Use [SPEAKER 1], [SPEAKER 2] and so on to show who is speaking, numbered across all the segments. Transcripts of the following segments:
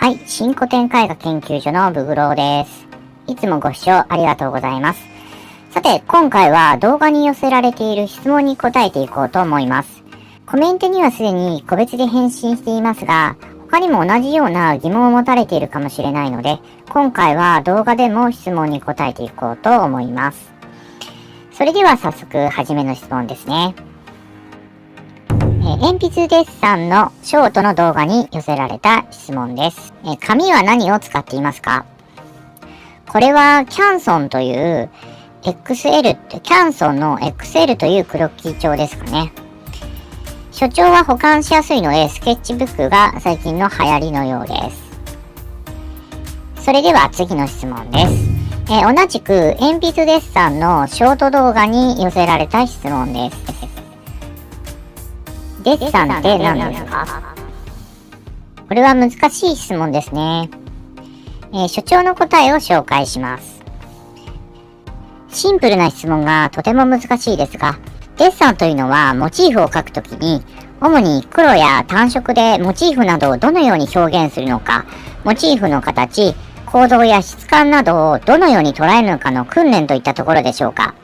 [SPEAKER 1] はい、新古典絵画研究所のブグロウです。いつもご視聴ありがとうございます。さて、今回は動画に寄せられている質問に答えていこうと思います。コメントにはすでに個別で返信していますが、他にも同じような疑問を持たれているかもしれないので、今回は動画でも質問に答えていこうと思います。それでは早速、初めの質問ですね。鉛筆デッサンのショートの動画に寄せられた質問です。紙は何を使っていますか？これはキャンソンというキャンソンの XL というクロッキー帳ですかね。所長は保管しやすいのでスケッチブックが最近の流行りのようです。それでは次の質問です。同じく鉛筆デッサンのショート動画に寄せられた質問です。デッサンって何ですか？これは難しい質問ですね。所長の答えを紹介します。シンプルな質問がとても難しいですが、デッサンというのはモチーフを描くときに、主に黒や単色でモチーフなどをどのように表現するのか、モチーフの形、構造や質感などをどのように捉えるのかの訓練といったところでしょうか。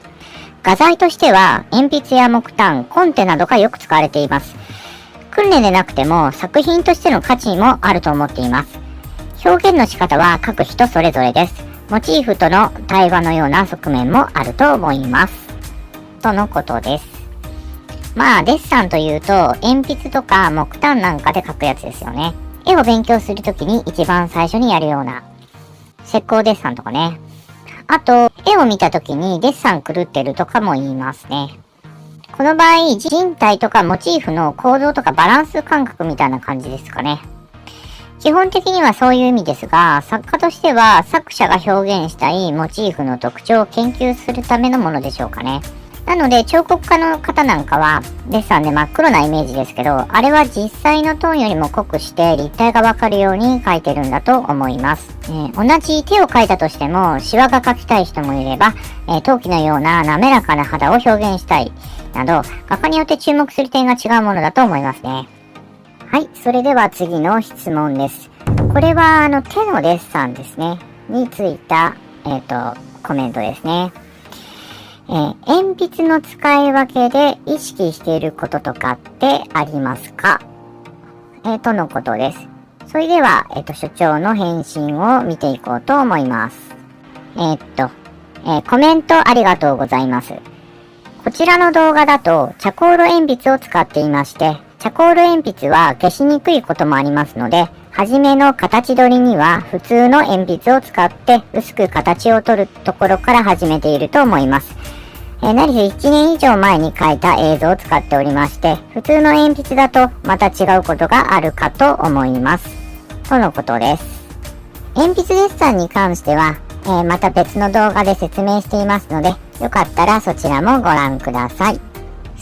[SPEAKER 1] 画材としては鉛筆や木炭、コンテなどがよく使われています。訓練でなくても作品としての価値もあると思っています。表現の仕方は各人それぞれです。モチーフとの対話のような側面もあると思います。とのことです。デッサンというと鉛筆とか木炭なんかで描くやつですよね。絵を勉強するときに一番最初にやるような石膏デッサンとかね。あと、絵を見たときにデッサン狂ってるとかも言いますね。この場合、人体とかモチーフの構造とかバランス感覚みたいな感じですかね。基本的にはそういう意味ですが、作家としては作者が表現したいモチーフの特徴を研究するためのものでしょうかね。なので、彫刻家の方なんかは、デッサンで真っ黒なイメージですけど、あれは実際のトーンよりも濃くして立体がわかるように描いてるんだと思います。同じ手を描いたとしても、シワが描きたい人もいれば、陶器のような滑らかな肌を表現したい、など、画家によって注目する点が違うものだと思いますね。はい、それでは次の質問です。これは、手のデッサンですね。についた、コメントですね。鉛筆の使い分けで意識していることとかってありますか？とのことです。それでは、所長の返信を見ていこうと思います。コメントありがとうございます。こちらの動画だと、チャコール鉛筆を使っていまして、チャコール鉛筆は消しにくいこともありますので、はじめの形取りには普通の鉛筆を使って薄く形を取るところから始めていると思います。何せ1年以上前に描いた映像を使っておりまして、普通の鉛筆だとまた違うことがあるかと思います。とのことです。鉛筆デッサンに関しては、また別の動画で説明していますので、よかったらそちらもご覧ください。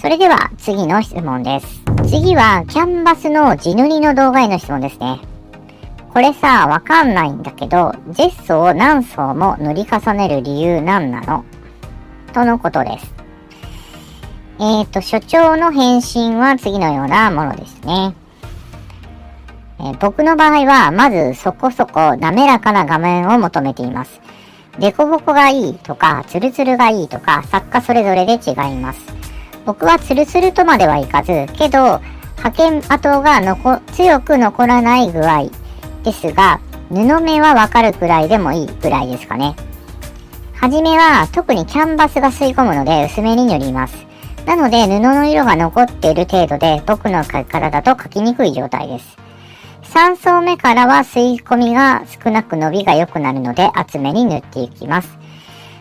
[SPEAKER 1] それでは次の質問です。次はキャンバスの地塗りの動画への質問ですね。これさ、わかんないんだけど、ジェッソを何層も塗り重ねる理由なんなの？とのことです。所長の返信は次のようなものですね。僕の場合は、まずそこそこ滑らかな画面を求めています。デコボコがいいとか、ツルツルがいいとか、作家それぞれで違います。僕はツルツルとまではいかず、けど、刷毛跡が強く残らない具合ですが、布目はわかるくらいでもいいくらいですかね。はじめは特にキャンバスが吸い込むので薄めに塗ります。なので布の色が残っている程度で僕の描き方だと描きにくい状態です。3層目からは吸い込みが少なく伸びが良くなるので厚めに塗っていきます。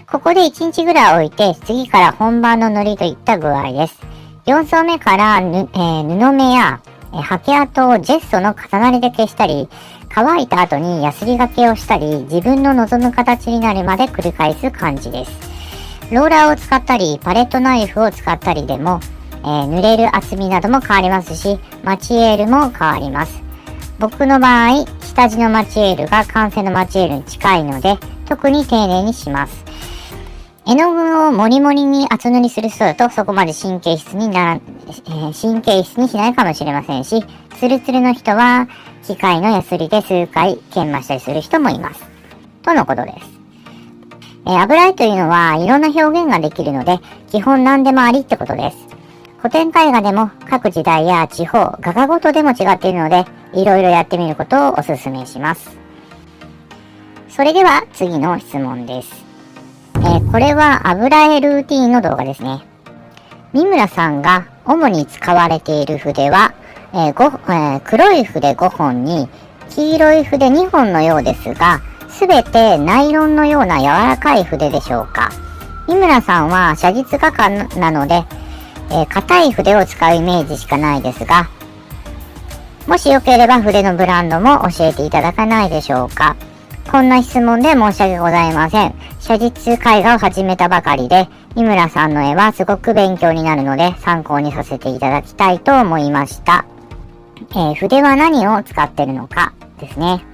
[SPEAKER 1] ここで1日ぐらい置いて次から本番の塗りといった具合です。4層目から布目や刷毛跡をジェッソの重なりで消したり、乾いた後にヤスリがけをしたり、自分の望む形になるまで繰り返す感じです。ローラーを使ったり、パレットナイフを使ったりでも、塗れる厚みなども変わりますし、マチエールも変わります。僕の場合、下地のマチエールが完成のマチエールに近いので、特に丁寧にします。絵の具をモリモリに厚塗りする人だとそこまで神経質にしないかもしれませんし、ツルツルの人は機械のヤスリで数回研磨したりする人もいます。とのことです。油絵というのはいろんな表現ができるので、基本何でもありってことです。古典絵画でも各時代や地方、画家ごとでも違っているので、いろいろやってみることをお勧めします。それでは次の質問です。これは油絵ルーティーンの動画ですね。三村さんが主に使われている筆は、黒い筆5本に黄色い筆2本のようですが、すべてナイロンのような柔らかい筆でしょうか。三村さんは写実画家なので、硬い筆を使うイメージしかないですが、もしよければ筆のブランドも教えていただかないでしょうか。こんな質問で申し訳ございません。写実絵画を始めたばかりで、三村さんの絵はすごく勉強になるので参考にさせていただきたいと思いました。筆は何を使ってるのかですね。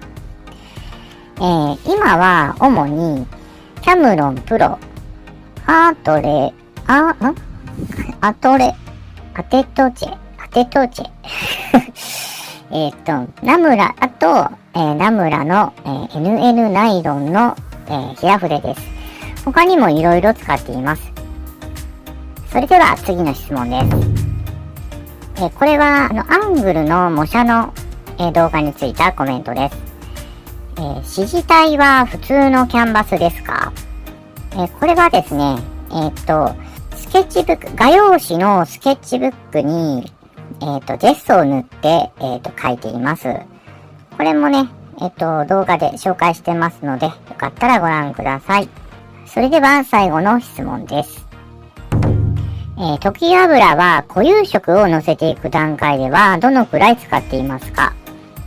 [SPEAKER 1] 今は主にキャムロンプロ、アテトチェナムラ、ナムラの、NN ナイロンの、平筆です。他にもいろいろ使っています。それでは次の質問です。これはアングルの模写の、動画についたコメントです。指示体は普通のキャンバスですか？これはですね、スケッチブック、画用紙のスケッチブックに、ジェスを塗って、書いています。これもね、動画で紹介してますので、よかったらご覧ください。それでは最後の質問です。溶き油は固有色を乗せていく段階ではどのくらい使っていますか？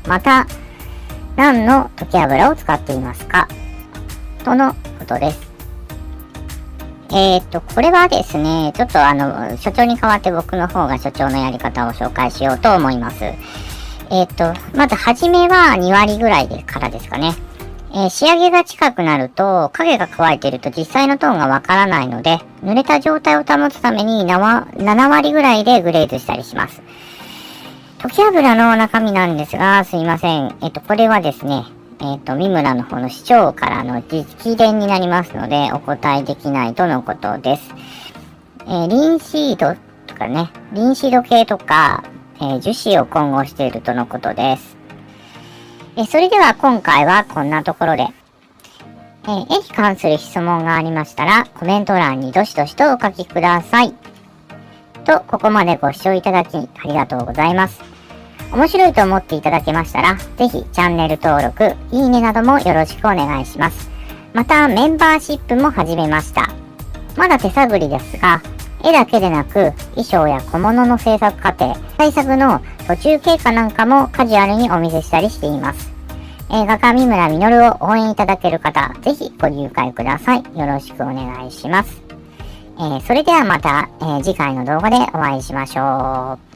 [SPEAKER 1] また、何の溶き油を使っていますか？とのことです。これはですね、ちょっと所長に代わって僕の方が所長のやり方を紹介しようと思います。まず初めは2割ぐらいからですかね。仕上げが近くなると、影が乾いていると実際のトーンがわからないので、濡れた状態を保つために7割ぐらいでグレーズしたりします。溶き油の中身なんですが、すいません。これはですね、三村の方の市長からの直伝になりますので、お答えできないとのことです。リンシードとかね、リンシード系とか、樹脂を混合しているとのことです。それでは今回はこんなところで、絵に関する質問がありましたら、コメント欄にどしどしとお書きください。と、ここまでご視聴いただきありがとうございます。面白いと思っていただけましたら、ぜひチャンネル登録、いいねなどもよろしくお願いします。また、メンバーシップも始めました。まだ手探りですが、絵だけでなく、衣装や小物の制作過程、対策の途中経過なんかもカジュアルにお見せしたりしています。画家三村実を応援いただける方、ぜひご入会ください。よろしくお願いします。それではまた、次回の動画でお会いしましょう。